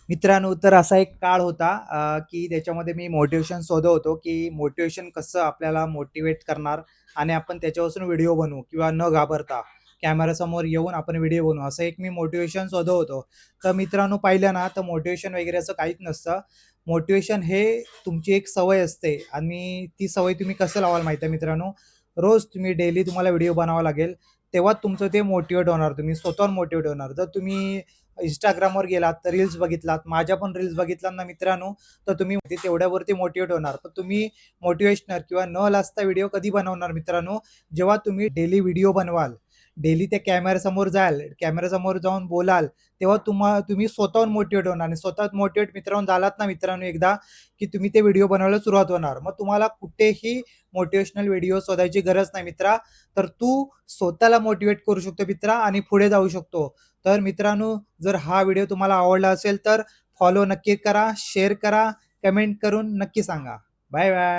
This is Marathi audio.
मित्रांनो, तर असा एक काळ होता की त्याच्यामध्ये मी मोटिव्हेशन शोधत होतो, की मोटिव्हेशन कसं आपल्याला मोटिव्हेट करणार आणि आपण त्याच्यापासून व्हिडिओ बनवू किंवा न घाबरता कॅमेरासमोर येऊन आपण व्हिडिओ बनवू, असं एक मी मोटिव्हेशन शोधत होतो. तर मित्रांनो, पाहिलं ना, तर मोटिव्हेशन वगैरे असं काहीच नसतं. मोटिव्हेशन हे तुमची एक सवय असते आणि ती सवय तुम्ही कसं लावाल माहिती आहे मित्रांनो? रोज तुम्ही डेली तुम्हाला व्हिडिओ बनावा लागेल, तेव्हा तुमचं ते मोटिव्हेट होणार. तुम्ही स्वतःहून मोटिव्हेट होणार. जर तुम्ही Instagramवर गेलात तर रील्स बघितलात, माझ्या पण रील्स बघितलात ना मित्रांनो, तर तुम्ही तेवढ्यावरती मोटिव्हेट होणार. तर तुम्ही मोटिव्हेशनल किंवा न लाजता व्हिडिओ कधी बनवणार मित्रांनो? जेव्हा तुम्ही डेली व्हिडिओ बनवाल, डेली त्या कॅमेऱ्यासमोर जाल, कॅमेऱ्यासमोर जाऊन बोलाल, तेव्हा तुम्ही स्वतःहून मोटिव्हेट होणार आणि स्वतः मोटिव्हेट मित्रांनो झालात ना मित्रांनो एकदा, की तुम्ही ते व्हिडिओ बनवायला सुरुवात होणार. मग तुम्हाला कुठेही मोटिव्हेशनल व्हिडिओ शोधायची गरज नाही मित्रा. तर तू स्वतःला मोटिव्हेट करू शकतो मित्रा आणि पुढे जाऊ शकतो. तर मित्रांनो, जर हा व्हिडिओ तुम्हाला आवडला असेल तर फॉलो नक्की करा, शेअर करा, कमेंट करून नक्की सांगा. Bye bye.